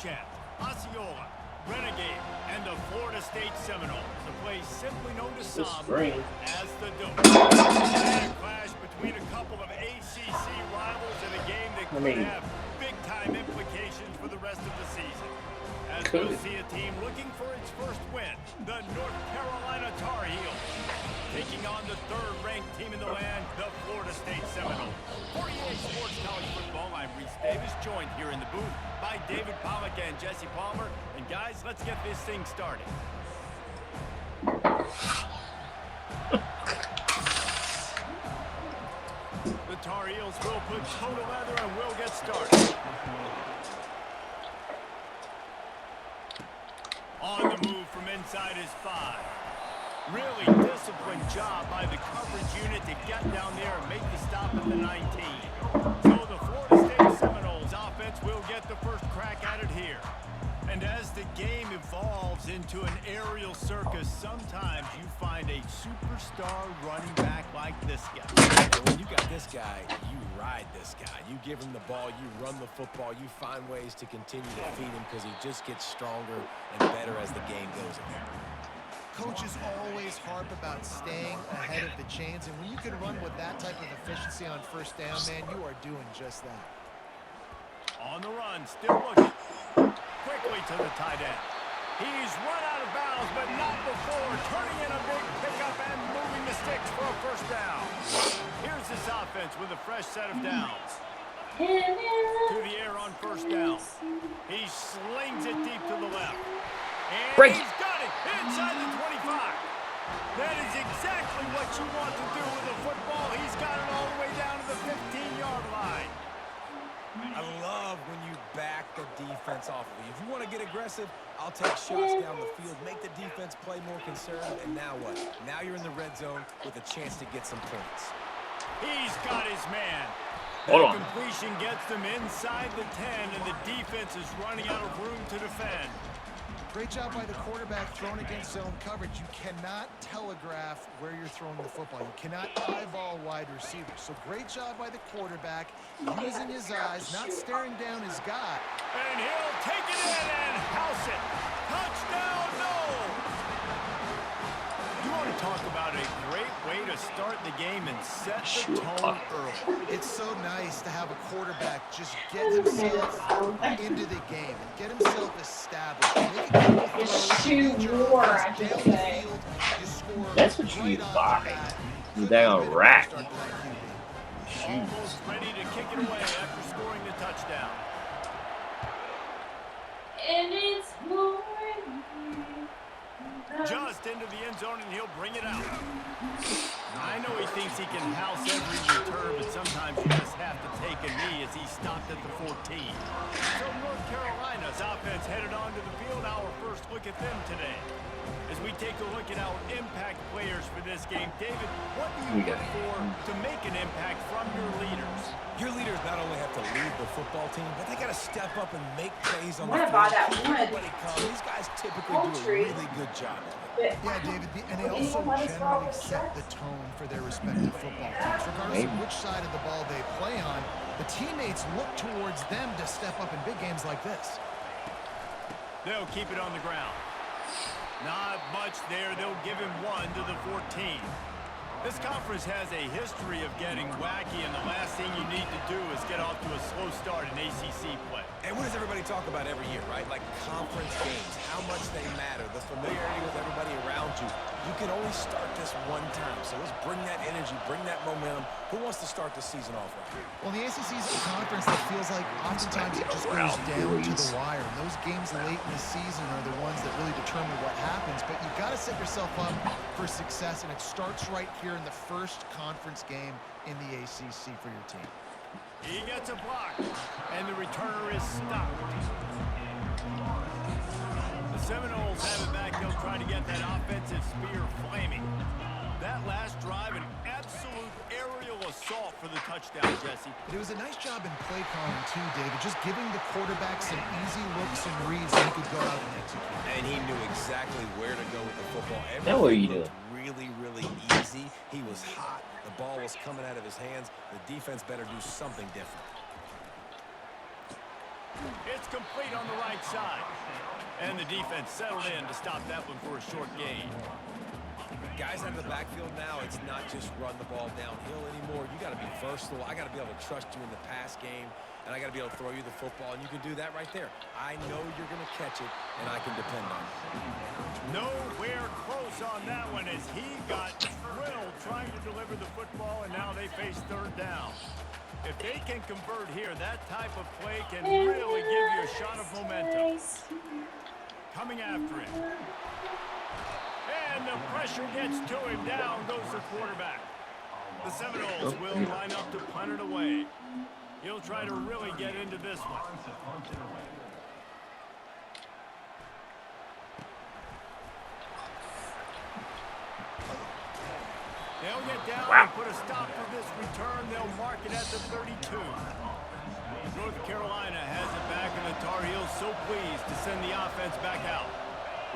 champ, Osceola, Renegade, and the Florida State Seminoles. A place simply known to some as the Dope. A clash between a couple of ACC rivals in a game that could have big-time implications for the rest of the season. As we'll see a team looking for its first win, the North Carolina Tar Heels, taking on the third-ranked team in the land, the Florida State Seminoles. For EA Sports College Football, I'm Reese Davis, joined here in the booth by David Pollack and Jesse Palmer. And guys, let's get this thing started. The Tar Heels will put toe to leather and we'll get started. On the move from inside his 5. Really disciplined job by the coverage unit to get down there and make the stop at the 19. So the Florida State Seminoles offense will get the first crack at it here. And as the game evolves into an aerial circus, sometimes you find a superstar running back like this guy. And when you got this guy, you ride this guy. You give him the ball, you run the football, you find ways to continue to feed him because he just gets stronger and better as the game goes on. Coaches always harp about staying ahead of the chains, and when you can run with that type of efficiency on first down, man, you are doing just that. On the run, still looking. Quickly to the tight end. He's run out of bounds, but not before turning in a big pickup and moving the sticks for a first down. Here's this offense with a fresh set of downs. To the air on first down. He slings it deep to the left. And he's got it inside the 25. That is exactly what you want to do with a football. He's got it all the way down to the 15-yard line. I love when you back the defense off of you. If you want to get aggressive, I'll take shots down the field, make the defense play more conservative, and now what? Now you're in the red zone with a chance to get some points. He's got his man. That completion gets them inside the 10, and the defense is running out of room to defend. Great job by the quarterback thrown against zone coverage. You cannot telegraph where you're throwing the football. You cannot eyeball wide receivers. So great job by the quarterback, using his eyes, not staring down his guy. And he'll take it in and house it. Touchdown, Noles! You want to talk about a great way to start the game and set the tone early. It's so nice to have a quarterback just get himself into the game and get himself established. That's what you buy. You down rack. Almost ready to kick it away after scoring the touchdown. And it's more. Just into the end zone, and he'll bring it out. I know he thinks he can house every return, but sometimes you just have to take a knee as he stopped at the 14. So North Carolina's offense headed onto the field. Our first look at them today. As we take a look at our impact players for this game, David, what do you look for to make an impact from your leaders? Your leaders not only have to lead the football team, but they got to step up and make plays on the What field. about that one? Everybody comes. These guys typically do a really good job of it. Yeah, David, and they also generally set the tone for their respective football teams. Regardless of which side of the ball they play on, the teammates look towards them to step up in big games like this. They'll keep it on the ground. Not much there. They'll give him 1 to the 14. This conference has a history of getting wacky, and the last thing you need to do is get off to a slow start in ACC play. And what does everybody talk about every year, right? Like conference games, how much they matter, the familiarity with everybody around you. You can only start this one time, so let's bring that energy, bring that momentum. Who wants to start the season off right? Well, the ACC is a conference that feels like oftentimes it just goes down to the wire. And those games late in the season are the ones that really determine what happens. But you've got to set yourself up for success, and it starts right here in the first conference game in the ACC for your team. He gets a block, and the returner is stopped. The Seminoles have it back. They'll try to get that offensive spear flaming. That last drive, an absolute aerial assault for the touchdown, Jesse. But it was a nice job in play calling, too, David. Just giving the quarterback some easy looks and reads so he could go out and execute. And he knew exactly where to go with the football. Now what are you doing? Really, really easy. He was hot. The ball was coming out of his hands. The defense better do something different. It's complete on the right side. And the defense settled in to stop that one for a short gain. Guys out of the backfield now, it's not just run the ball downhill anymore. You got to be versatile. I got to be able to trust you in the pass game, and I got to be able to throw you the football, and you can do that right there. I know you're going to catch it, and I can depend on it. Nowhere close on that one as he got thrilled trying to deliver the football, and now they face third down. If they can convert here, that type of play can really give you a shot of momentum. Coming after him. And the pressure gets to him. Down goes the quarterback. The Seminoles will line up to punt it away. He'll try to really get into this one. They'll get down and put a stop for this return. They'll mark it at the 32. North Carolina has it back, and the Tar Heels so pleased to send the offense back out.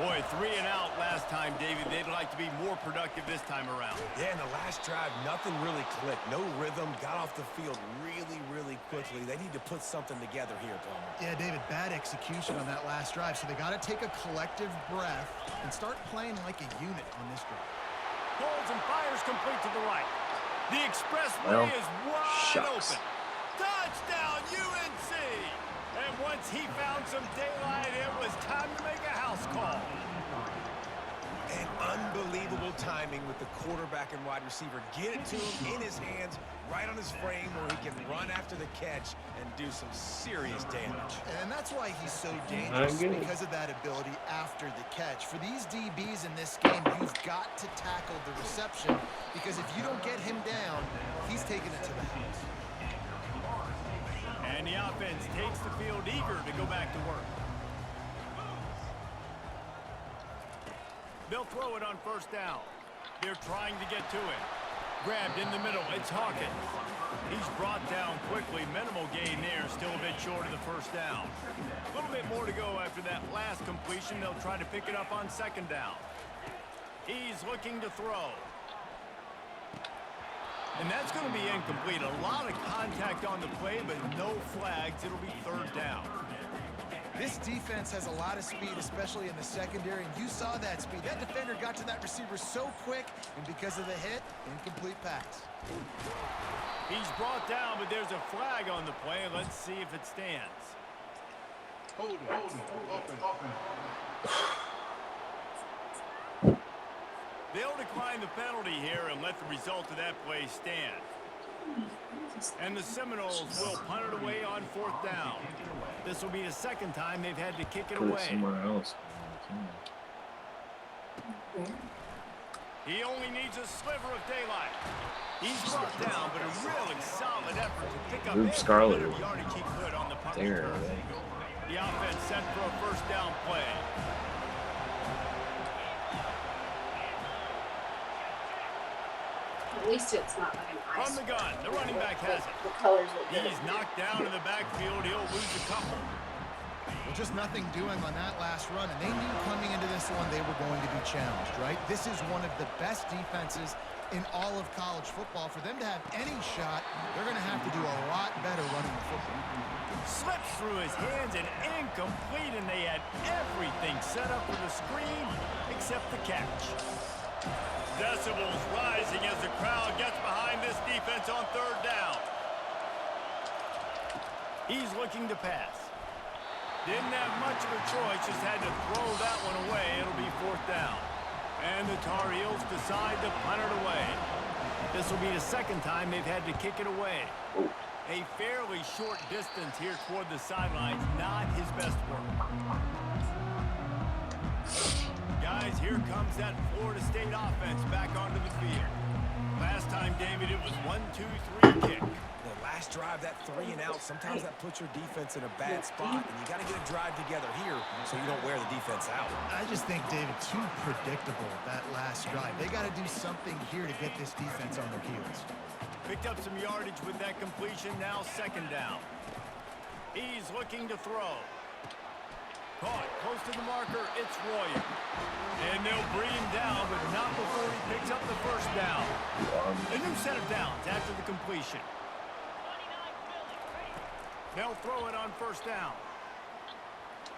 Boy, 3 and out last time, David. They'd like to be more productive this time around. Yeah, in the last drive, nothing really clicked. No rhythm. Got off the field really, really quickly. They need to put something together here, Palmer. Yeah, David, bad execution on that last drive. So they got to take a collective breath and start playing like a unit on this drive. Holds and fires complete to the right. The expressway is wide open. Touchdown, UNC! And once he found some daylight, it was time to make a house call. And unbelievable timing with the quarterback and wide receiver. Get it to him in his hands, right on his frame where he can run after the catch and do some serious damage. And that's why he's so dangerous, because of that ability after the catch. For these DBs in this game, you've got to tackle the reception, because if you don't get him down, he's taking it to the house. And the offense takes the field eager to go back to work. They'll throw it on first down. They're trying to get to it. Grabbed in the middle. It's Hawkins. He's brought down quickly. Minimal gain there. Still a bit short of the first down. A little bit more to go after that last completion. They'll try to pick it up on second down. He's looking to throw. And that's going to be incomplete. A lot of contact on the play, but no flags. It'll be third down. This defense has a lot of speed, especially in the secondary, and you saw that speed. That defender got to that receiver so quick, and because of the hit, incomplete pass. He's brought down, but there's a flag on the play. Let's see if it stands. Hold open. They'll decline the penalty here and let the result of that play stand. And the Seminoles will punt it away on fourth down. This will be the second time they've had to kick it away. Somewhere else. He only needs a sliver of daylight. He's brought down, but a really solid effort to pick up every bit of yardage he could on the punt return. The offense set for a first down play. At least it's not like an ice. From the gun, the running back has it. The colors look good. He's knocked down in the backfield. He'll lose a couple. Well, just nothing doing on that last run, and they knew coming into this one they were going to be challenged, right? This is one of the best defenses in all of college football. For them to have any shot, they're going to have to do a lot better running the football. Slips through his hands and incomplete, and they had everything set up for the screen except the catch. Decibels rising as the crowd gets behind this defense on third down. He's looking to pass. Didn't have much of a choice, just had to throw that one away. It'll be fourth down. And the Tar Heels decide to punt it away. This will be the second time they've had to kick it away. A fairly short distance here toward the sidelines, not his best work. Guys, here comes that Florida State offense back onto the field. Last time, David, it was 1-2-3 kick. The last drive, that 3 and out, sometimes that puts your defense in a bad spot, and you got to get a drive together here so you don't wear the defense out. I just think, David, too predictable, that last drive. They got to do something here to get this defense on their heels. Picked up some yardage with that completion, now second down. He's looking to throw. Caught close to the marker, it's Royer. And they'll bring him down, but not before he picks up the first down. A new set of downs after the completion. They'll throw it on first down.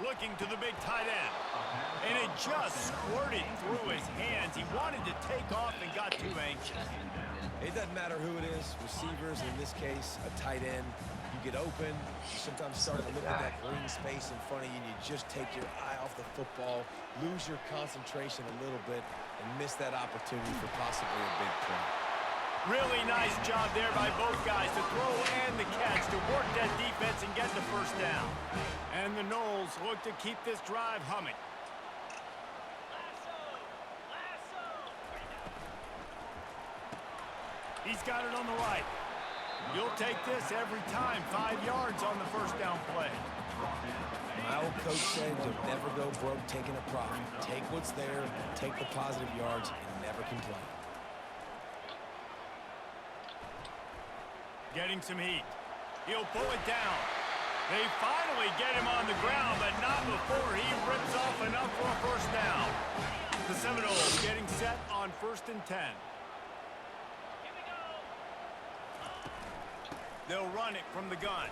looking to the big tight end. And it just squirted through his hands. He wanted to take off and got too anxious. It doesn't matter who it is, receivers, in this case, a tight end. You get open, you sometimes start to look at that green space in front of you, and you just take your eye off the football, lose your concentration a little bit, and miss that opportunity for possibly a big play. Really nice job there by both guys, the throw and the catch, to work that defense and get the first down. And the Noles look to keep this drive humming. He's got it on the right. You'll take this every time. 5 yards on the first down play. My old coach said you'll never go broke taking a profit. Take what's there, take the positive yards, and never complain. Getting some heat. He'll pull it down. They finally get him on the ground, but not before he rips off enough for a first down. The Seminoles getting set on 1st and 10. They'll run it from the gun.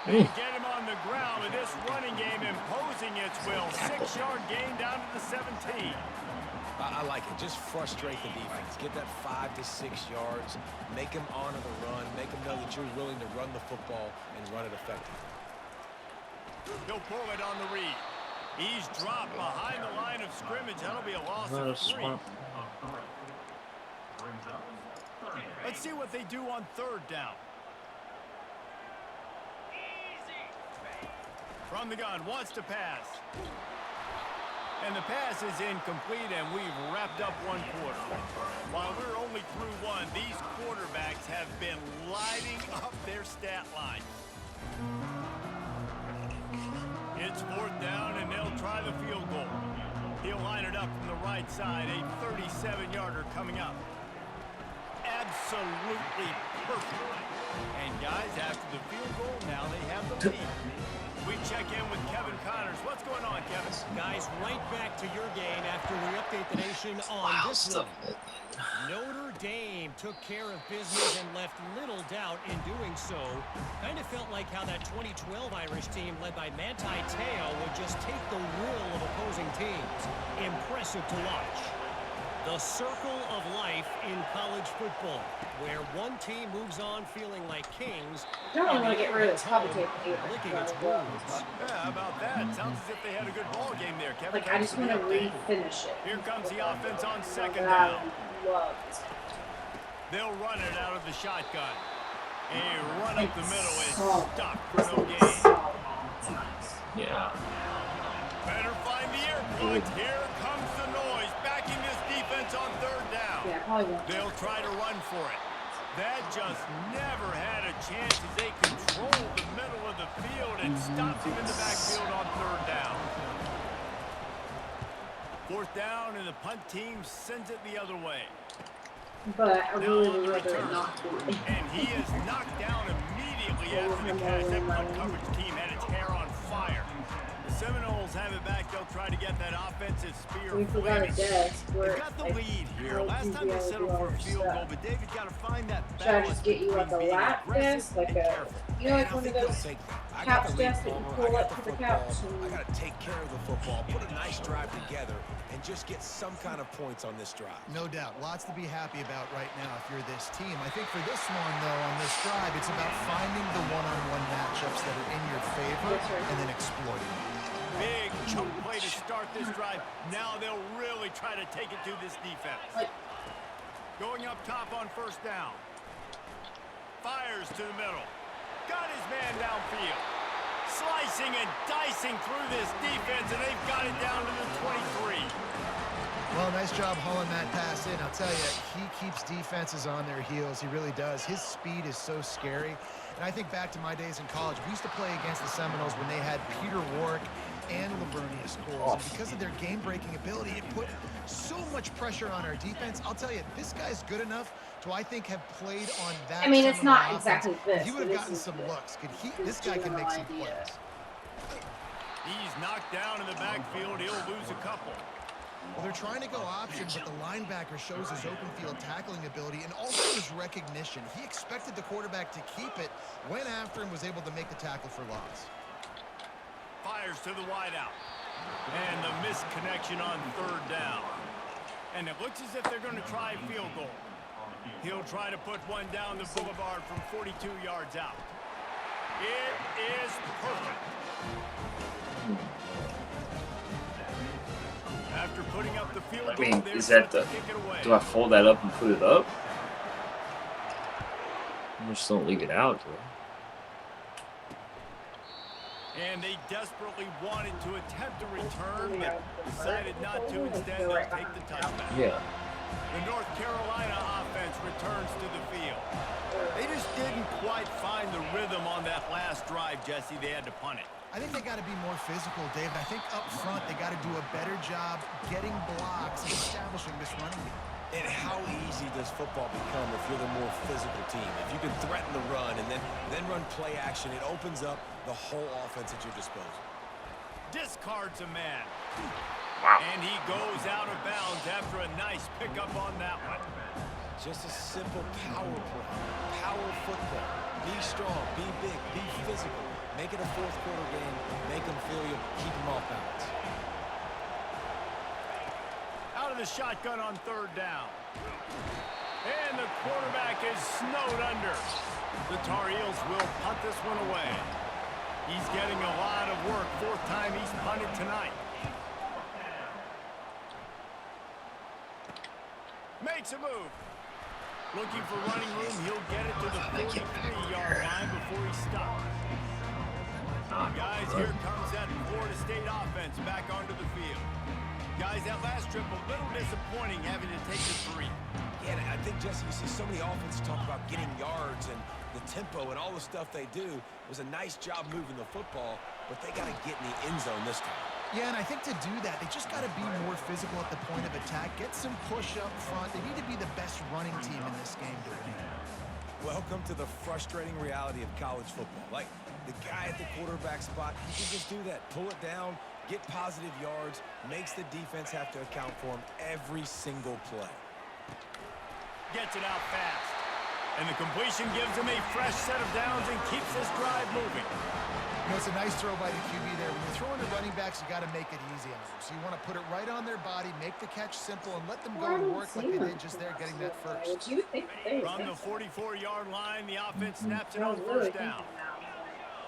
They get him on the ground with this running game imposing its will. 6-yard gain down to the 17. I like it. Just frustrate the defense. Get that 5 to 6 yards. Make them honor the run. Make them know that you're willing to run the football and run it effectively. He'll pull it on the read. He's dropped behind the line of scrimmage. That'll be a loss of 3. Let's see what they do on 3rd down. From the gun, wants to pass. And the pass is incomplete, and we've wrapped up 1 quarter. While we're only through 1, these quarterbacks have been lighting up their stat line. It's 4th down, and they'll try the field goal. He'll line it up from the right side, a 37-yarder coming up. Absolutely perfect. And guys, after the field goal, now they have the lead. We check in with Kevin Connors. What's going on, Kevin? Guys, right back to your game after we update the nation on this one. Notre Dame took care of business and left little doubt in doing so. Kind of felt like how that 2012 Irish team led by Manti Te'o would just take the will of opposing teams. Impressive to watch. The circle of life in college football, where one team moves on feeling like kings. I don't really want to get rid of this commentator either. Licking its wounds. Yeah, how about that? Sounds as if they had a good ball game there, Kevin. Like, I just want to refinish it. Here comes the offense on 2nd I down. love this. They'll run it out of the shotgun. A run up the middle is Solid. stopped for no gain. Solid. It's nice. Yeah. Better find the earplugs. Here comes the noise. Backing this defense on 3rd down. Yeah, probably won't. They'll try to run for it. That just never had a chance as they control the middle of the field and stop him in the backfield on 3rd down. 4th down, and the punt team sends it the other way. But I Now really on would the rather return. not do it. And he is knocked down immediately after the catch. That punt coverage team had its hair on fire. The Seminoles have it back. They'll try to get that offensive spear We forgot a flaming. desk where They've got the like, lead here. like Last you'd time be they able to settled do for all a your field stuff. goal, but David's got to find that Should I balance just get you like a between being lap aggressive desk, like and a, careful. you know, like I one of think they'll those take that. I got couch the lead desks that you ball, pull I got up the to the football. couch. I got to take care of the football, put a nice drive together, and just get some kind of points on this drive. No doubt. Lots to be happy about right now if you're this team. I think for this one, though, on this drive, it's about finding the one-on-one matchups that are in your favor and then exploiting them. Big chunk play to start this drive. Now they'll really try to take it to this defense. Like, Going up top on 1st down. Fires to the middle. Got his man downfield. Slicing and dicing through this defense, and they've got it down to the 23. Well, nice job hauling that pass in. I'll tell you, he keeps defenses on their heels. He really does. His speed is so scary. And I think back to my days in college. We used to play against the Seminoles when they had Peter Warwick and Lavernius Coles. And because of their game-breaking ability, it put so much pressure on our defense. I'll tell you, this guy's good enough to, I think, have played on that. I mean, it's Seminole not offense. exactly this. He would have gotten some looks. This guy can make some idea. plays. He's knocked down in the backfield. He'll lose a couple. Well, they're trying to go option, but the linebacker shows his open field tackling ability and also his recognition. He expected the quarterback to keep it, went after him, was able to make the tackle for loss. Fires to the wideout. And the missed connection on third down. And it looks as if they're going to try a field goal. He'll try to put one down the boulevard from 42 yards out. It is perfect. After putting up the field goal, is that the... Do I fold that up and put it up? I just don't leave it out, do I? And they desperately wanted to attempt a return, but decided not to. Instead, they'll take the touchback. Yeah. The North Carolina offense returns to the field. They just didn't quite find the rhythm on that last drive, Jesse. They had to punt it. I think they got to be more physical, Dave. I think up front they got to do a better job getting blocks and establishing this running game. And how easy does football become if you're the more physical team? If you can threaten the run and then run play action, it opens up the whole offense at your disposal. Discards a man. Wow. And he goes out of bounds after a nice pickup on that one. Just a simple power play. Power football. Be strong, be big, be physical. Make it a fourth quarter game. Make them feel you. Keep them off balance. Out of the shotgun on third down. And the quarterback is snowed under. The Tar Heels will punt this one away. He's getting a lot of work. Fourth time he's punted tonight. Makes a move. Looking for running room. He'll get it to the 43-yard line before he stops. Guys, here comes that Florida State offense back onto the field. Guys, that last trip a little disappointing having to take the 3. Yeah, and I think, Jesse, you see so many offenses talk about getting yards and the tempo and all the stuff they do. It was a nice job moving the football, but they got to get in the end zone this time. Yeah, and I think to do that, they just got to be more physical at the point of attack. Get some push up front. They need to be the best running team in this game to win. Welcome to the frustrating reality of college football. Like, the guy at the quarterback spot, he can just do that. Pull it down, get positive yards, makes the defense have to account for him every single play. Gets it out fast. And the completion gives him a fresh set of downs and keeps this drive moving. You know, it's a nice throw by the QB there. When you're throwing the running backs, you got to make it easy on them. So you want to put it right on their body, make the catch simple, and let them go to work like they did just there, getting that first. From the 44-yard line, the offense snaps it on first down.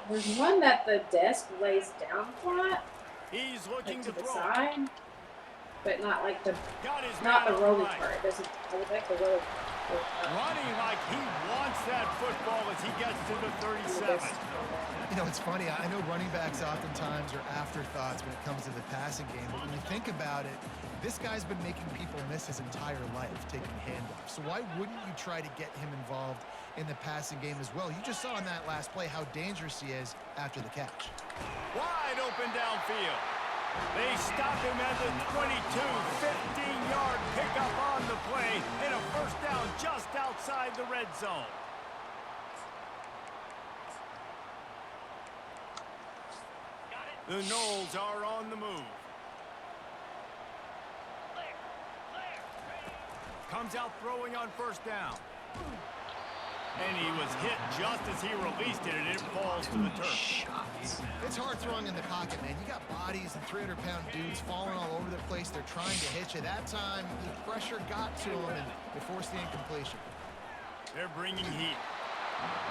There's one that the desk lays down flat, He's looking like to to the throw. side, but not like the Got his not the man rolling right. part. It doesn't. I would like the rolling part. Running like he wants that football as he gets to the 37. You know, it's funny. I know running backs oftentimes are afterthoughts when it comes to the passing game, but when you think about it, this guy's been making people miss his entire life taking handoffs. So why wouldn't you try to get him involved in the passing game as well? You just saw in that last play how dangerous he is after the catch. Wide open downfield. They stop him at the 22, 15-yard pickup on the play, and a first down just outside the red zone. The Noles are on the move. Comes out throwing on first down. And he was hit just as he released it, and it falls to the turf. It's hard throwing in the pocket, man. You got bodies and 300-pound dudes falling all over the place. They're trying to hit you. That time, the pressure got to him, and it forced the incompletion. They're bringing heat.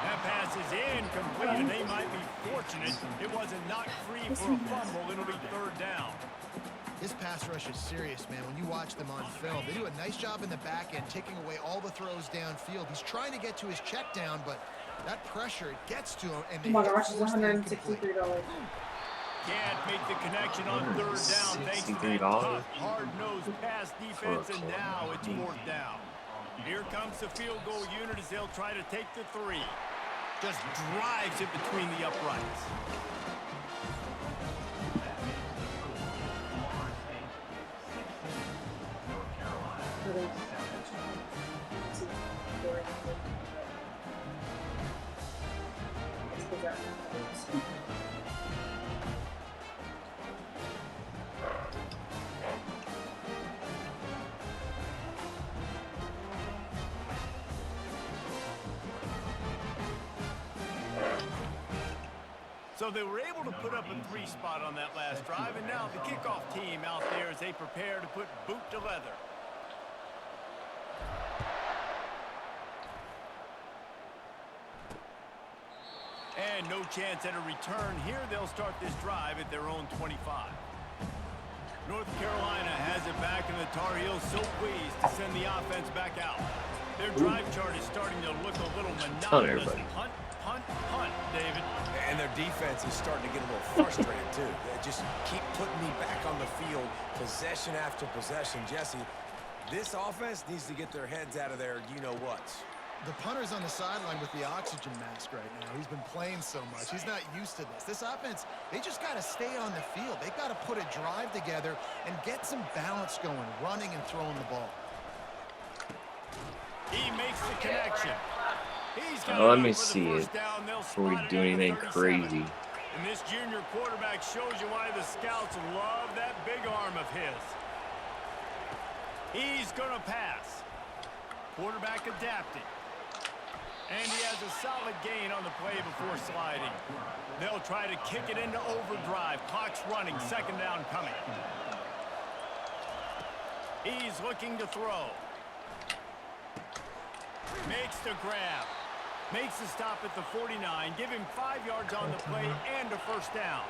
That pass is incomplete, and they might be fortunate it wasn't knocked free for a fumble. It'll be third down. This pass rush is serious, man. When you watch them on film, they do a nice job in the back end, taking away all the throws downfield. He's trying to get to his check down, but that pressure, it gets to him, and they Oh my gosh, it's force the $163. incomplete. Can't make the connection on third down thanks to that tough, hard-nosed pass defense, and now it's fourth down. Here comes the field goal unit as they'll try to take the 3. Just drives it between the uprights. So they were able to put up a 3 spot on that last drive, and now the kickoff team out there as they prepare to put boot to leather. And no chance at a return here. They'll start this drive at their own 25. North Carolina has it back, and the Tar Heels so pleased to send the offense back out. Their drive chart is starting to look a little monotonous. Punt, punt, punt, David. And their defense is starting to get a little frustrated, too. They just keep putting me back on the field, possession after possession. Jesse, this offense needs to get their heads out of their you-know-whats. The punter's on the sideline with the oxygen mask right now. He's been playing so much. He's not used to this. This offense, they just got to stay on the field. They've got to put a drive together and get some balance going, running and throwing the ball. He makes the connection. He's got let me see it before we do anything crazy. And this junior quarterback shows you why the scouts love that big arm of his. He's going to pass. Quarterback adapting. And he has a solid gain on the play before sliding. They'll try to kick it into overdrive. Clock's running. Second down coming. He's looking to throw. Makes the grab. Makes the stop at the 49. Give him 5 yards on the play and a first down.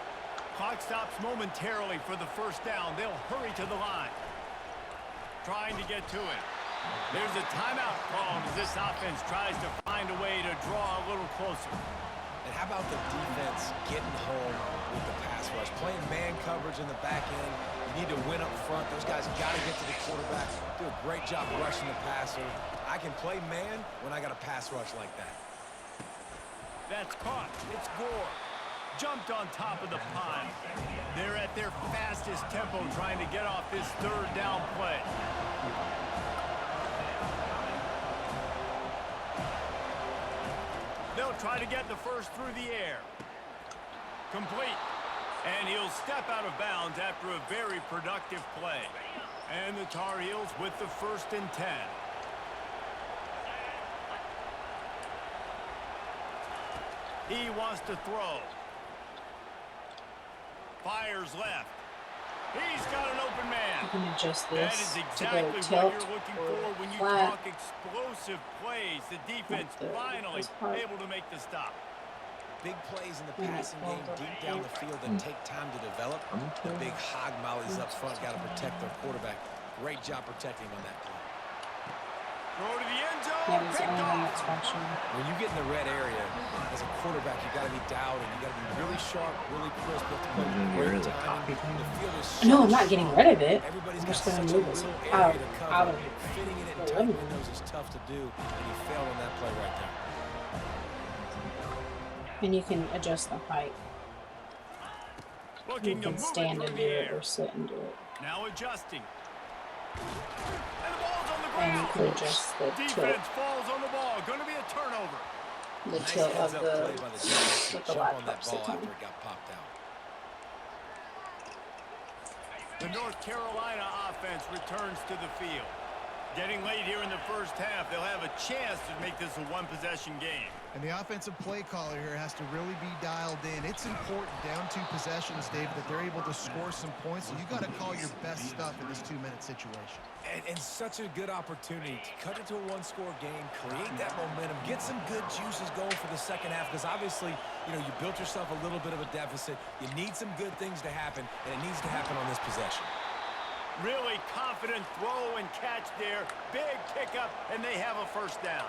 Clock stops momentarily for the first down. They'll hurry to the line. Trying to get to it. There's a timeout called as this offense tries to find a way to draw a little closer. And how about the defense getting home with the pass rush? Playing man coverage in the back end. You need to win up front. Those guys got to get to the quarterback. Do a great job rushing the passer. I can play man when I got a pass rush like that. That's caught. It's Gore. Jumped on top of the pile. They're at their fastest tempo trying to get off this third down play. They'll try to get the first through the air. Complete. And he'll step out of bounds after a very productive play. And the Tar Heels with the 1st and 10. He wants to throw. Fires left. He's got an open man. You can adjust That this is to exactly go what tilt you're looking or for when you flat. talk explosive plays. The defense finally able to make the stop. Big plays in the passing game deep down the field that take time to develop. The big hog mollies up front got to protect their quarterback. Great job protecting on that play. Throw to the end zone. Yeah, he's Picked only off. that's functional. When you get in the red area, as a quarterback, you got to be dialed and you got to be really sharp, really crisp. You have to play You're great the timing. copy. The field is No, so I'm not getting small. rid of it. Everybody's I'm got just going such to a move this little out, area to cover. out of Fitting it in the tight living room. windows is tough to do, and you failed on that play right there. And you can adjust the height. You Looking to can move it stand through and the do it air. or sit and do it. Now adjusting. And the ball's on the And you ground. can adjust the tilt, Defense falls on the ball. Going to be a turnover. the Nice tilt of heads-up play by the the defense to with the jump on that laptops ball the time. after it got popped out. The North Carolina offense returns to the field. Getting late here in the first half, they'll have a chance to make this a one-possession game. And the offensive play caller here has to really be dialed in. It's important down 2 possessions, David, that they're able to score some points. So you got to call your best stuff in this 2-minute situation. And such a good opportunity to cut it to a one-score game, create that momentum, get some good juices going for the second half, because obviously, you know, you built yourself a little bit of a deficit. You need some good things to happen, and it needs to happen on this possession. Really confident throw and catch there. Big pickup, and they have a first down.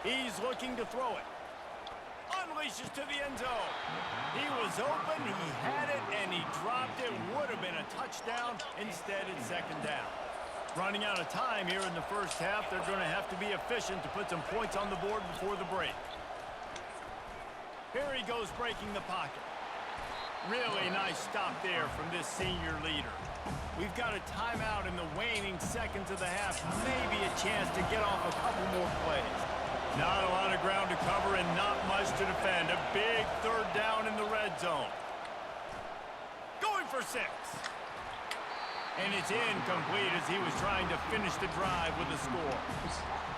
He's looking to throw it. Unleashes to the end zone. He was open, he had it, and he dropped it. Would have been a touchdown. Instead, it's second down. Running out of time here in the first half. They're going to have to be efficient to put some points on the board before the break. Here he goes breaking the pocket. Really nice stop there from this senior leader. We've got a timeout in the waning seconds of the half. Maybe a chance to get off a couple more plays. Not a lot of ground to cover and not much to defend. A big third down in the red zone. Going for 6. And it's incomplete as he was trying to finish the drive with a score.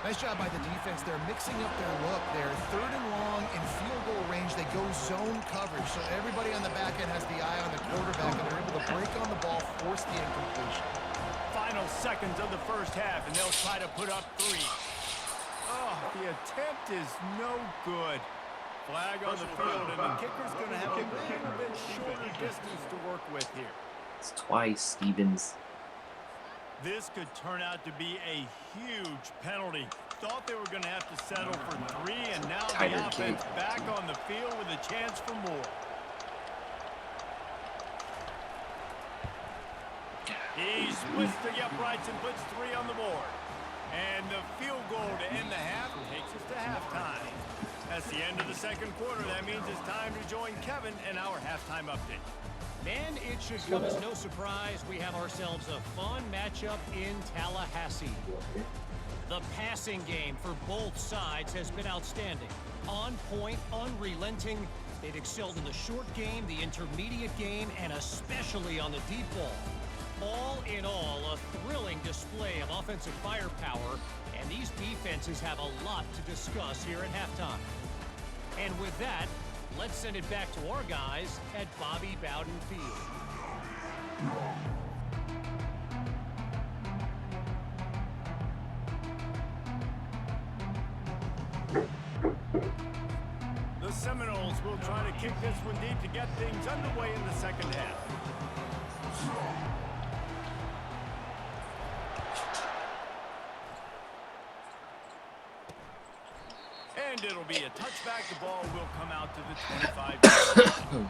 Nice job by the defense. They're mixing up their look. They're 3rd and long in field goal range. They go zone coverage. So everybody on the back end has the eye on the quarterback, and they're able to break on the ball, force the incompletion. Final seconds of the first half, and they'll try to put up 3. Oh, the attempt is no good. Flag on the field, and the kicker's going to have a little bit shorter distance to work with here. It's twice, Stevens. This could turn out to be a huge penalty. Thought they were going to have to settle for 3, and now the offense back on the field with a chance for more. He splits the uprights and puts 3 on the board. And the field goal to end the half takes us to halftime. That's the end of the second quarter. That means it's time to join Kevin in our halftime update. Man, it should come as no surprise we have ourselves a fun matchup in Tallahassee. The passing game for both sides has been outstanding. On point, unrelenting. They've excelled in the short game, the intermediate game, and especially on the deep ball. All in all, a thrilling display of offensive firepower, and these defenses have a lot to discuss here at halftime. And with that, let's send it back to our guys at Bobby Bowden Field. The Seminoles will try to kick this one deep to get things underway in the second half. And it'll be a touchback. The ball will come out to the 25.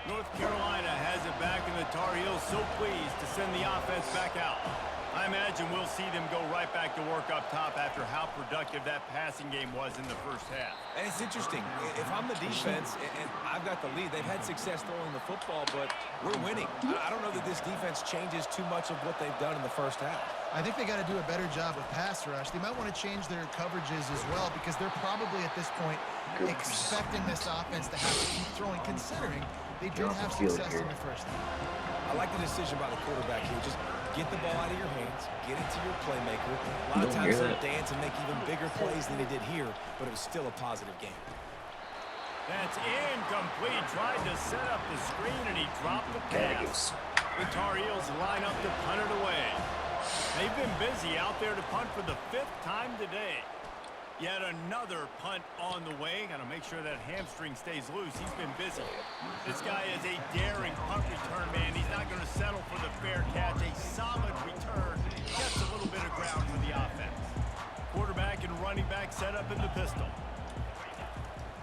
North Carolina has it back, and the Tar Heels so pleased to send the offense back out. I imagine we'll see them go right back to work up top after how productive that passing game was in the first half. And it's interesting. If I'm the defense and I've got the lead, they've had success throwing the football, but we're winning. I don't know that this defense changes too much of what they've done in the first half. I think they got to do a better job with pass rush. They might want to change their coverages as well, because they're probably at this point expecting this offense to have to keep throwing, considering they did have success in the first half. I like the decision by the quarterback here. Just get the ball out of your hands, get it to your playmaker. A lot of times they'll dance and make even bigger plays than they did here, but it was still a positive game. That's incomplete. Tried to set up the screen, and he dropped the pass. The Tar Heels line up to punt it away. They've been busy out there to punt for the 5th time today. Yet another punt on the way. Got to make sure that hamstring stays loose. He's been busy. This guy is a daring punt return man. He's not going to settle for the fair catch. A solid return. Gets a little bit of ground for the offense. Quarterback and running back set up in the pistol.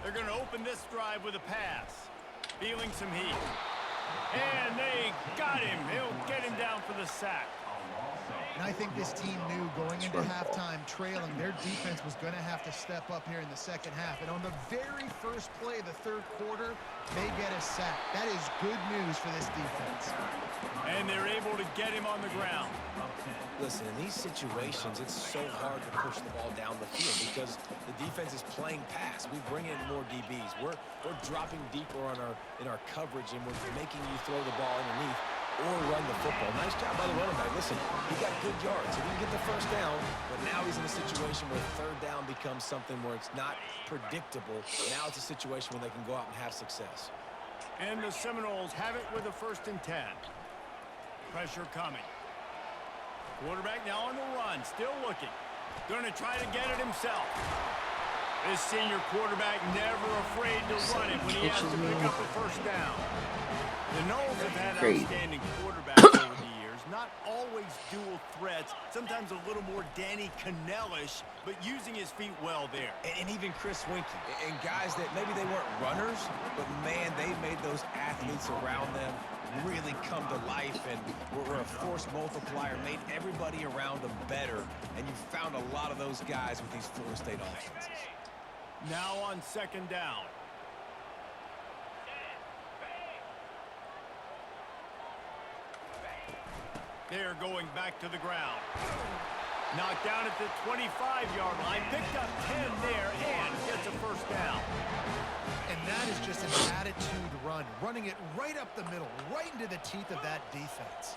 They're going to open this drive with a pass. Feeling some heat. And they got him. He'll get him down for the sack. And I think this team knew going into halftime trailing, their defense was going to have to step up here in the second half. And on the very first play of the third quarter, they get a sack. That is good news for this defense. And they're able to get him on the ground. Listen, in these situations, it's so hard to push the ball down the field because the defense is playing pass. We bring in more DBs. We're dropping deeper in our coverage, and we're making you throw the ball underneath or run the football. Nice job by the running back. Listen, he got good yards. He didn't get the first down, but now he's in a situation where third down becomes something where it's not predictable. Now it's a situation where they can go out and have success. And the Seminoles have it with a 1st and 10. Pressure coming. Quarterback now on the run, still looking. Going to try to get it himself. This senior quarterback never afraid to run it when he has to pick up a 1st down. The Noles have had outstanding quarterbacks over the years. Not always dual threats. Sometimes a little more Danny Cannellish, but using his feet well there. And even Chris Winkie. And guys that maybe they weren't runners, but man, they made those athletes around them really come to life and were a force multiplier, made everybody around them better. And you found a lot of those guys with these Florida State offenses. Now on 2nd down. They're going back to the ground. Knocked down at the 25-yard line. Picked up 10 there and gets a 1st down. And that is just an attitude run, running it right up the middle, right into the teeth of that defense.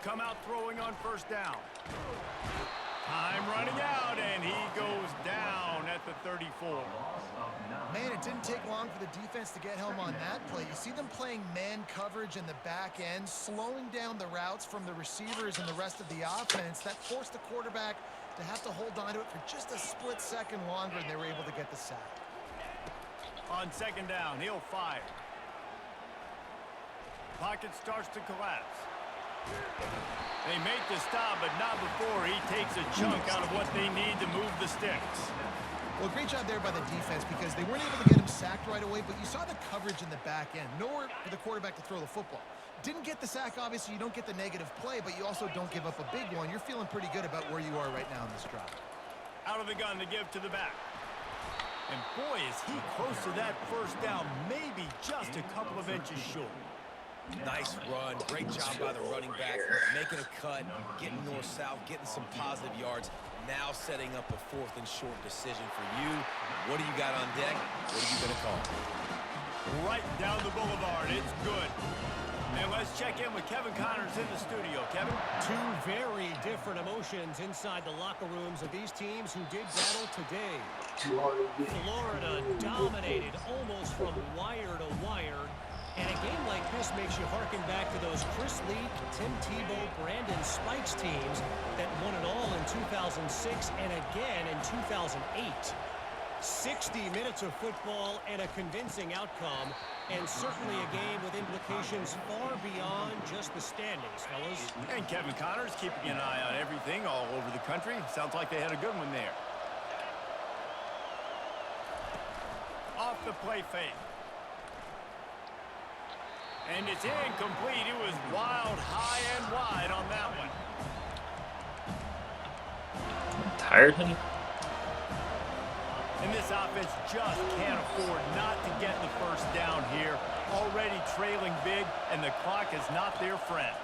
come out throwing on first down. Time running out, and he goes down at the 34. Man, it didn't take long for the defense to get home on that play. You see them playing man coverage in the back end, slowing down the routes from the receivers and the rest of the offense. That forced the quarterback to have to hold on to it for just a split second longer, and they were able to get the sack. On second down, he'll fire. Pocket starts to collapse. They make the stop, but not before he takes a chunk out of what they need to move the sticks. Well, great job there by the defense because they weren't able to get him sacked right away, but you saw the coverage in the back end. Nowhere for the quarterback to throw the football. Didn't get the sack, obviously. You don't get the negative play, but you also don't give up a big one. You're feeling pretty good about where you are right now in this drive. Out of the gun to give to the back. And boy, is he close to that first down, maybe just a couple of inches short. Nice run. Great job by the running back. Making a cut, getting north-south, getting some positive yards. Now setting up a 4th and short decision for you. What do you got on deck? What are you going to call? Right down the boulevard. It's good. And let's check in with Kevin Connors in the studio. Kevin? Two very different emotions inside the locker rooms of these teams who did battle today. Florida dominated almost from wire to wire. And a game like this makes you harken back to those Chris Leak, Tim Tebow, Brandon Spikes teams that won it all in 2006 and again in 2008. 60 minutes of football and a convincing outcome, and certainly a game with implications far beyond just the standings, fellas. And Kevin Connors keeping an eye on everything all over the country. Sounds like they had a good one there. Off the play fake. And it's incomplete. It was wild, high and wide on that one. I'm tired, honey. And this offense just can't afford not to get the first down here. Already trailing big, and the clock is not their friend.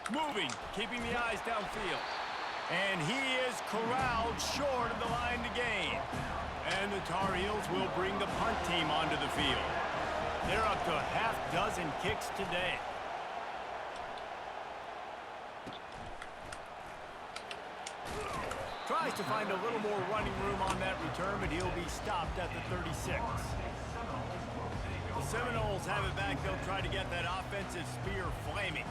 Moving, keeping the eyes downfield. And he is corralled short of the line to gain. And the Tar Heels will bring the punt team onto the field. They're up to a half-dozen kicks today. Tries to find a little more running room on that return, but he'll be stopped at the 36. The Seminoles have it back. They'll try to get that offensive spear flaming.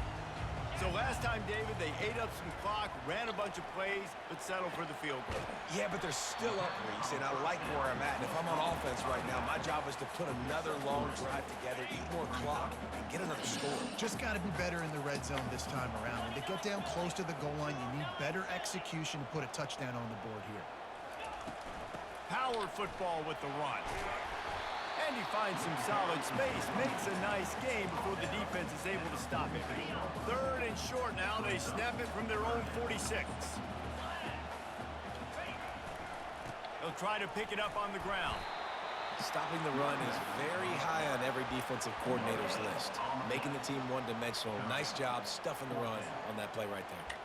So last time, David, they ate up some clock, ran a bunch of plays, but settled for the field goal. Yeah, but they're still up, Reese, and I like where I'm at. And if I'm on offense right now, my job is to put another long drive together, eat more clock, and get another score. Just got to be better in the red zone this time around. And to get down close to the goal line, you need better execution to put a touchdown on the board here. Power football with the run. And he finds some solid space, makes a nice game before the defense is able to stop it. 3rd and short now. They snap it from their own 46. They'll try to pick it up on the ground. Stopping the run is very high on every defensive coordinator's list. Making the team one-dimensional. Nice job stuffing the run on that play right there.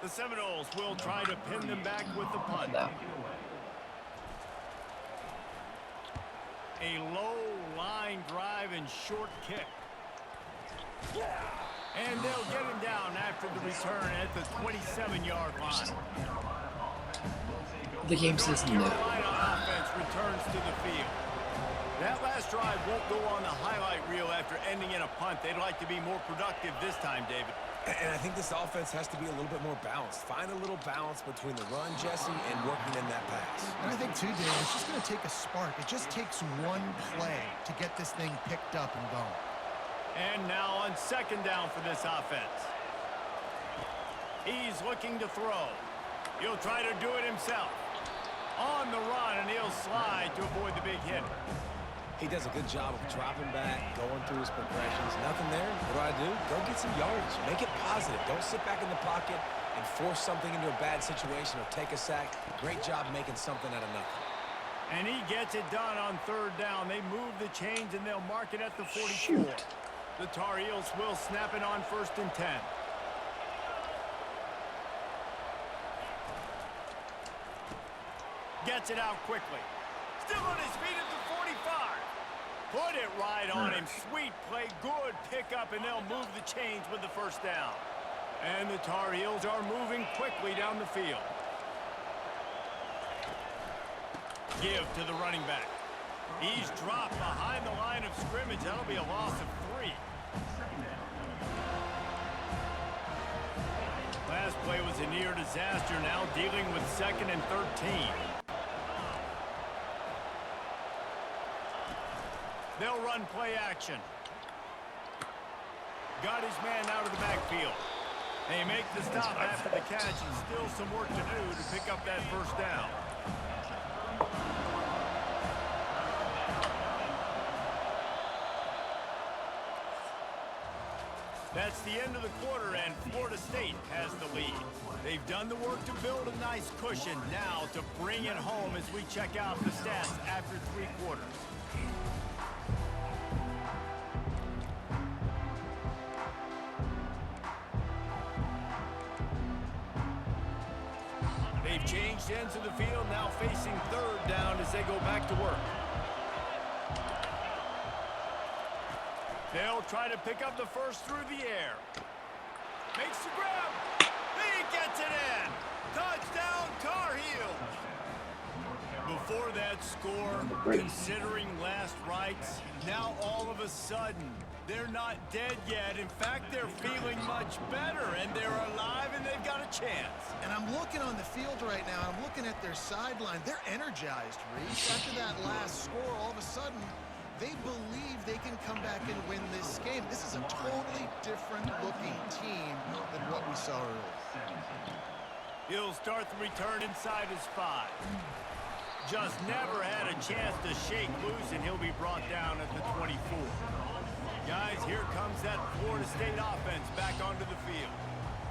The Seminoles will try to pin them back with the punt. A low line drive and short kick. And they'll get him down after the return at the 27-yard line. The game says no. Carolina offense returns to the field. That last drive won't go on the highlight reel after ending in a punt. They'd like to be more productive this time, David. And I think this offense has to be a little bit more balanced. Find a little balance between the run, Jesse, and working in that pass. And I think, too, Dave, it's just going to take a spark. It just takes one play to get this thing picked up and going. And now on second down for this offense. He's looking to throw. He'll try to do it himself. On the run, and he'll slide to avoid the big hit. He does a good job of dropping back, going through his progressions. Nothing there. What do? Go get some yardage. Make it positive. Don't sit back in the pocket and force something into a bad situation or take a sack. Great job making something out of nothing. And he gets it done on 3rd down. They move the chains, and they'll mark it at the 44. The Tar Heels will snap it on 1st and 10. Gets it out quickly. Still on his feet at the 45. Put it right on him. Sweet play. Good pickup, and they'll move the chains with the first down. And the Tar Heels are moving quickly down the field. Give to the running back. He's dropped behind the line of scrimmage. That'll be a loss of 3. Last play was a near disaster. Now dealing with 2nd and 13. They'll run play action. Got his man out of the backfield. They make the stop after the catch, and still some work to do to pick up that first down. That's the end of the quarter, and Florida State has the lead. They've done the work to build a nice cushion. Now to bring it home as we check out the stats after 3 quarters. They've changed ends of the field, now facing 3rd down as they go back to work. They'll try to pick up the first through the air. Makes the grab. He gets it in. Touchdown, Tar Heels. Before that score, considering last rites, now all of a sudden, they're not dead yet. In fact, they're feeling much better, and they're alive, and they've got a chance. And I'm looking on the field right now. I'm looking at their sideline. They're energized, Reese. After that last score, all of a sudden, they believe they can come back and win this game. This is a totally different-looking team than what we saw earlier. He'll start the return inside his 5. Just never had a chance to shake loose, and he'll be brought down at the 24. Guys, here comes that Florida State offense back onto the field.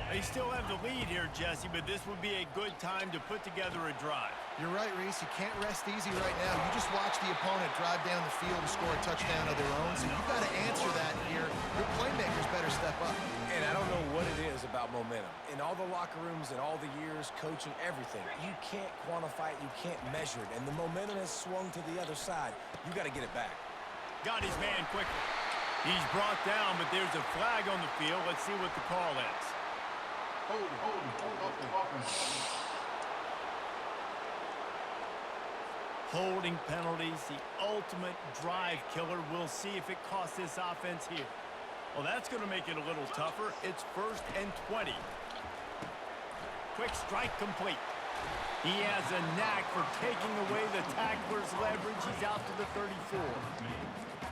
They still have the lead here, Jesse, but this would be a good time to put together a drive. You're right, Reese. You can't rest easy right now. You just watch the opponent drive down the field and score a touchdown of their own, so you've got to answer that here. Your playmakers better step up. And I don't know what it is about momentum. In all the locker rooms and all the years, coaching, everything, you can't quantify it, you can't measure it. And the momentum has swung to the other side. You got to get it back. Got his man quickly. He's brought down, but there's a flag on the field. Let's see what the call is. Holding penalties, the ultimate drive killer. We'll see if it costs this offense here. Well, that's going to make it a little tougher. It's 1st and 20. Quick strike complete. He has a knack for taking away the tackler's leverage. He's out to the 34.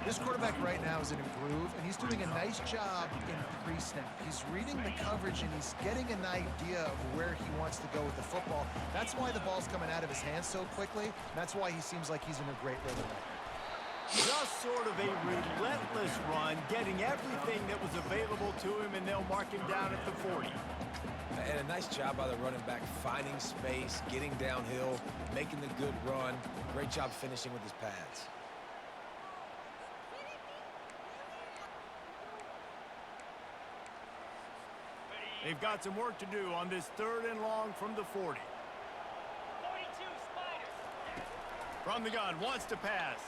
This quarterback right now is in a groove, and he's doing a nice job in pre-snap. He's reading the coverage, and he's getting an idea of where he wants to go with the football. That's why the ball's coming out of his hands so quickly. That's why he seems like he's in a great rhythm right now. Just sort of a relentless run, getting everything that was available to him, and they'll mark him down at the 40. And a nice job by the running back, finding space, getting downhill, making the good run. Great job finishing with his pads. They've got some work to do on this 3rd and long from the 40. 42 Spiders. From the gun, wants to pass.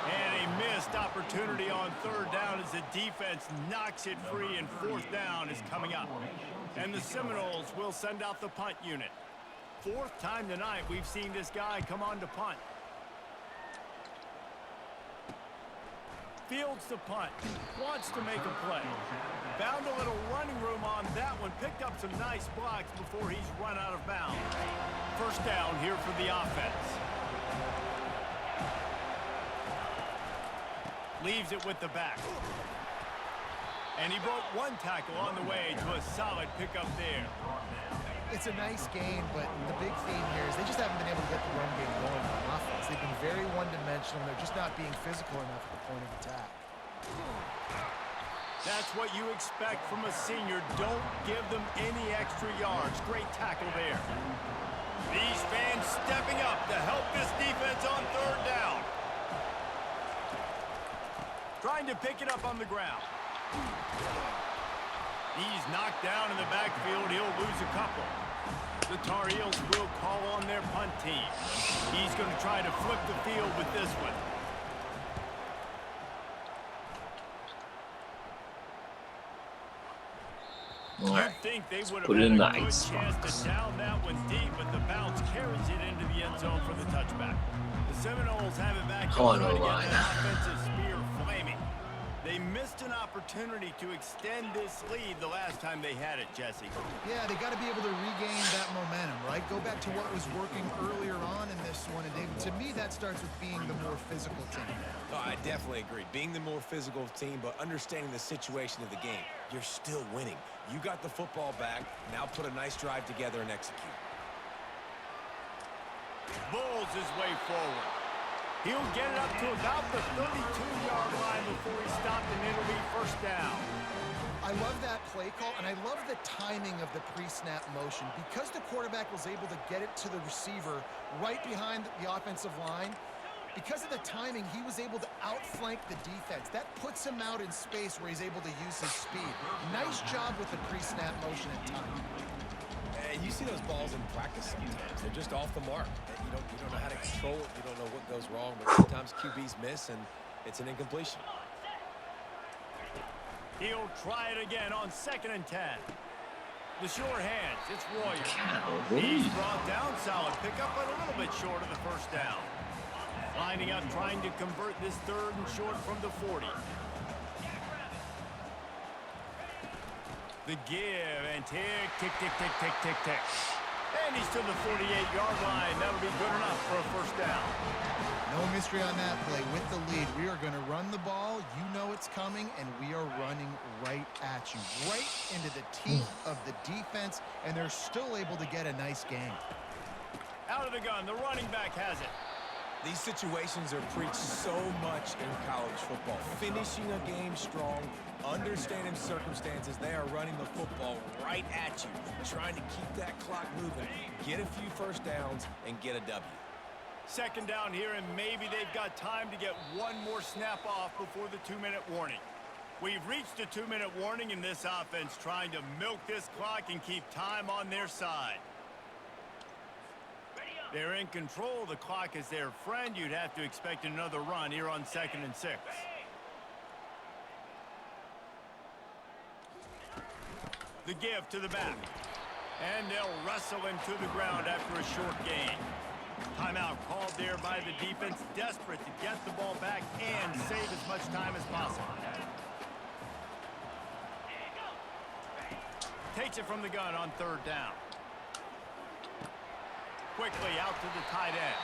And a missed opportunity on 3rd down as the defense knocks it free, and 4th down is coming up. And the Seminoles will send out the punt unit. 4th time tonight we've seen this guy come on to punt. Fields the punt, wants to make a play. Found a little running room on that one, picked up some nice blocks before he's run out of bounds. 1st down here for the offense. Leaves it with the back. And he broke 1 tackle on the way to a solid pickup there. It's a nice game, but the big theme here is they just haven't been able to get the run game going on offense. They've been very one-dimensional. They're just not being physical enough at the point of attack. That's what you expect from a senior. Don't give them any extra yards. Great tackle there. These fans stepping up to help this defense on 3rd down. Trying to pick it up on the ground. He's knocked down in the backfield. He'll lose a couple. The Tar Heels will call on their punt team. He's going to try to flip the field with this one. You'd think they would have had a good chance to down that one deep, but the bounce carries it into the end zone for the touchback. The Seminoles have it back to try to get that offensive spear flaming. They missed an opportunity to extend this lead the last time they had it, Jesse. Yeah, they got to be able to regain that momentum, right? Go back to what was working earlier on in this one. And David, to me, that starts with being the more physical team. Oh, I definitely agree. Being the more physical team, but understanding the situation of the game. You're still winning. You got the football back. Now put a nice drive together and execute. Bulls his way forward. He'll get it up to about the 32-yard line before he stopped, and it'll be first down. I love that play call, and I love the timing of the pre-snap motion. Because the quarterback was able to get it to the receiver right behind the offensive line, because of the timing, he was able to outflank the defense. That puts him out in space where he's able to use his speed. Nice job with the pre-snap motion and timing. And you see those balls in practice sometimes. They're just off the mark. You don't know how to control it. You don't know what goes wrong. But sometimes QBs miss, and it's an incompletion. He'll try it again on 2nd and 10. The short hands. It's Royer. He's brought down. Solid pickup, but a little bit short of the first down. Lining up, trying to convert this 3rd and short from the 40. The give, and tick, tick, tick, tick, tick, tick, tick. And he's to the 48-yard line. That'll be good enough for a first down. No mystery on that play. With the lead, we are going to run the ball. You know it's coming, and we are running right at you. Right into the teeth of the defense, and they're still able to get a nice gain. Out of the gun, the running back has it. These situations are preached so much in college football. Finishing a game strong, understanding circumstances. They are running the football right at you, trying to keep that clock moving, get a few first downs, and get a W. 2nd down here, and maybe they've got time to get one more snap off before the 2-minute warning. We've reached the 2-minute warning in this offense, trying to milk this clock and keep time on their side. They're in control. The clock is their friend. You'd have to expect another run here on 2nd and 6. The give to the back. And they'll wrestle him to the ground after a short gain. Timeout called there by the defense, desperate to get the ball back and save as much time as possible. Takes it from the gun on 3rd down. Quickly out to the tight end.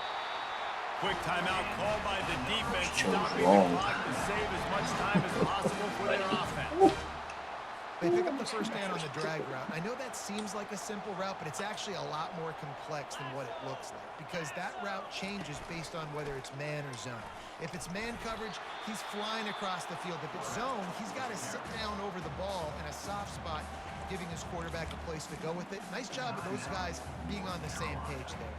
Quick timeout called by the defense, stopping the clock to save as much time as possible for their offense. They pick up the first down on the drag route. I know that seems like a simple route, but it's actually a lot more complex than what it looks like, because that route changes based on whether it's man or zone. If it's man coverage, he's flying across the field. If it's zone, he's got to sit down over the ball in a soft spot, giving his quarterback a place to go with it. Nice job of those guys being on the same page there.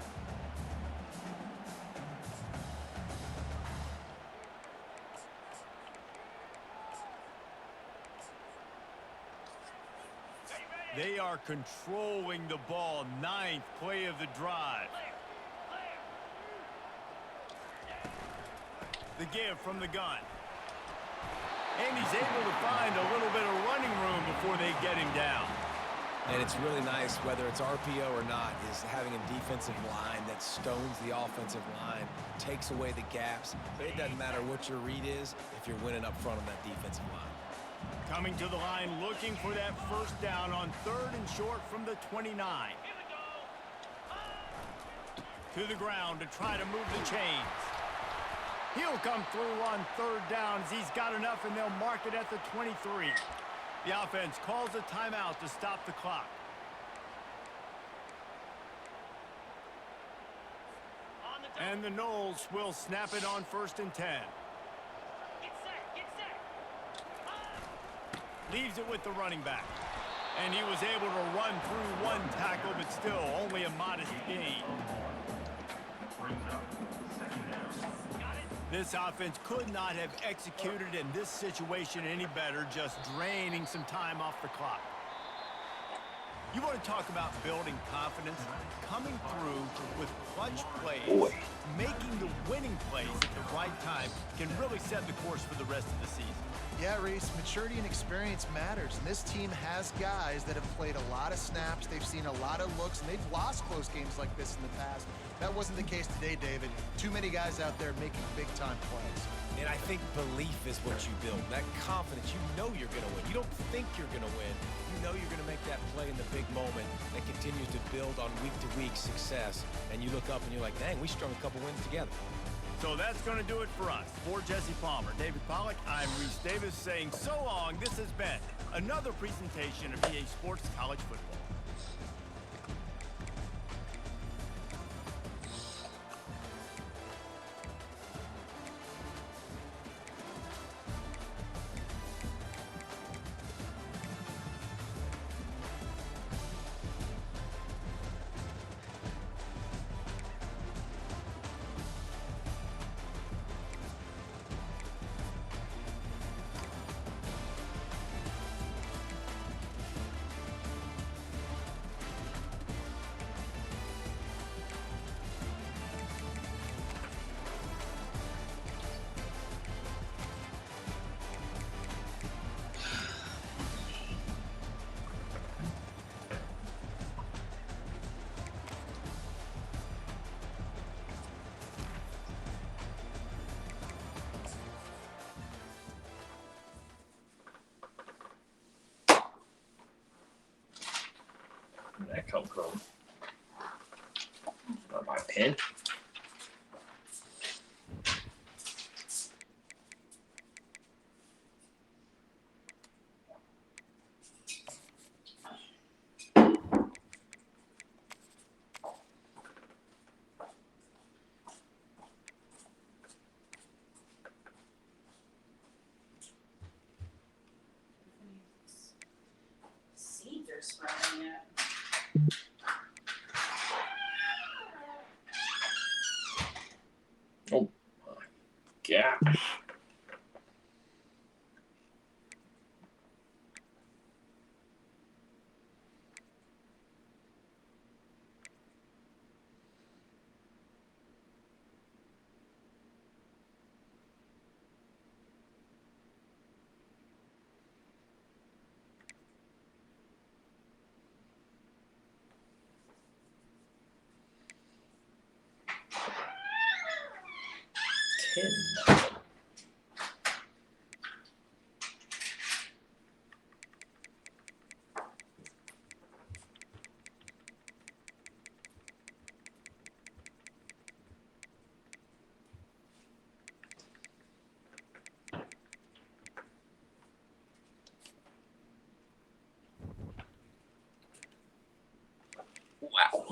They are controlling the ball. 9th play of the drive. The give from the gun. And he's able to find a little bit of running room before they get him down. And it's really nice, whether it's RPO or not, is having a defensive line that stones the offensive line, takes away the gaps. It doesn't matter what your read is if you're winning up front on that defensive line. Coming to the line, looking for that first down on 3rd and short from the 29. To the ground to try to move the chains. He'll come through on 3rd down as he's got enough, and they'll mark it at the 23. The offense calls a timeout to stop the clock. And the Noles will snap it on 1st and 10. Leaves it with the running back. And he was able to run through one tackle, but still only a modest gain. This offense could not have executed in this situation any better, just draining some time off the clock. You want to talk about building confidence? Coming through with clutch plays, Boy. making the winning plays at the right time can really set the course for the rest of the season. Yeah, Reese, maturity and experience matters, and this team has guys that have played a lot of snaps, they've seen a lot of looks, and they've lost close games like this in the past. That wasn't the case today, David. Too many guys out there making big-time plays. And I think belief is what you build. That confidence, you know you're going to win. You don't think you're going to win. You know you're going to make that play in the big moment that continues to build on week-to-week success. And you look up and you're like, dang, we strung a couple wins together. So that's going to do it for us. For Jesse Palmer, David Pollack, I'm Reese Davis saying so long. This has been another presentation of EA Sports College Football. Where'd that come from? Not my pen. Seeds are sprouting yet. Oh my gosh. Wow.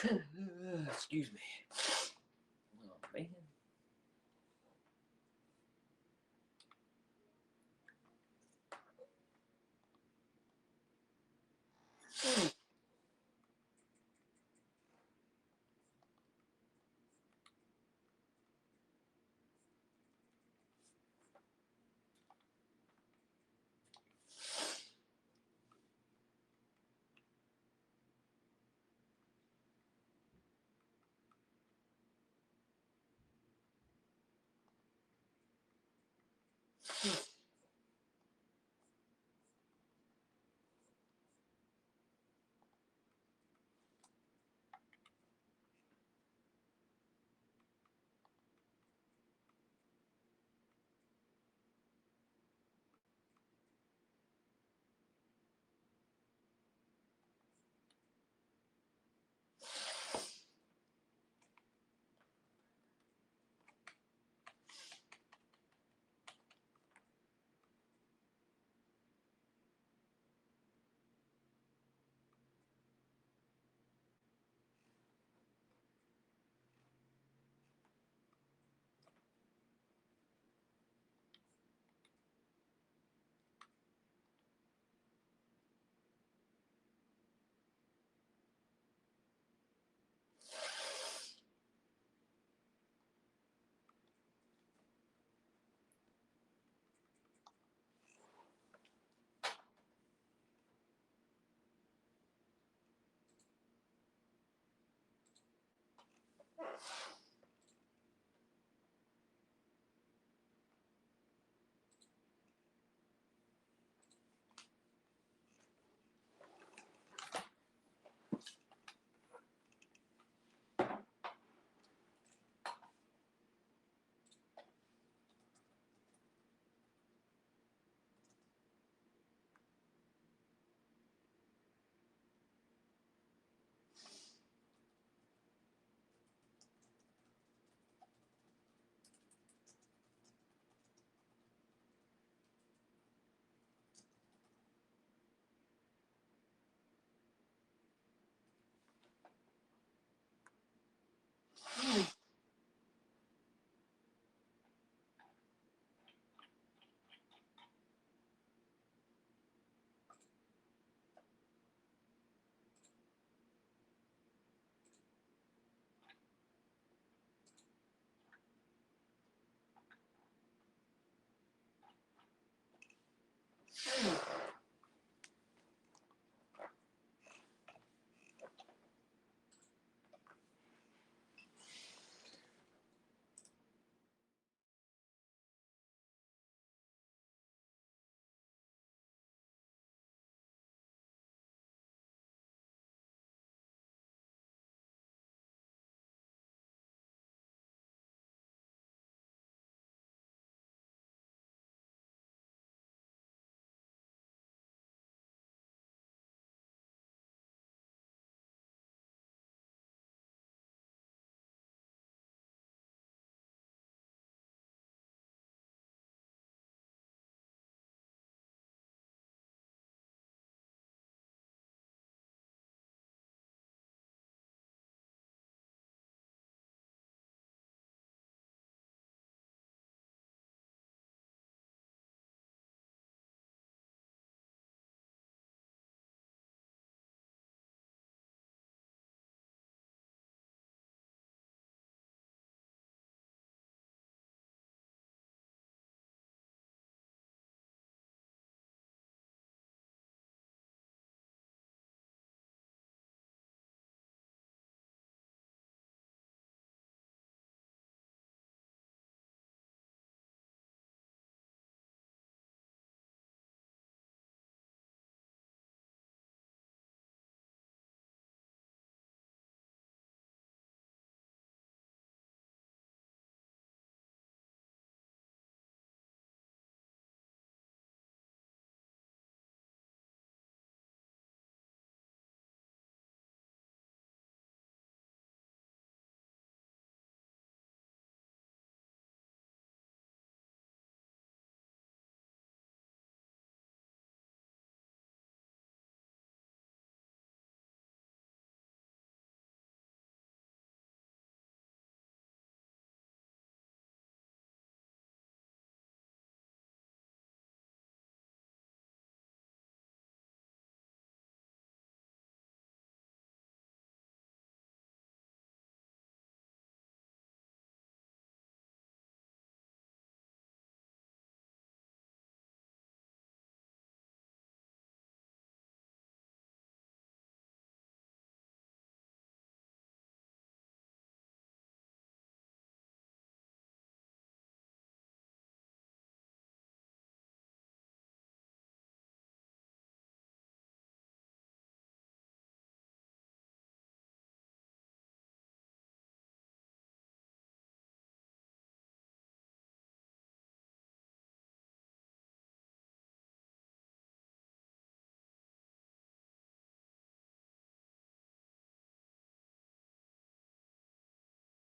Excuse me. Oh, man.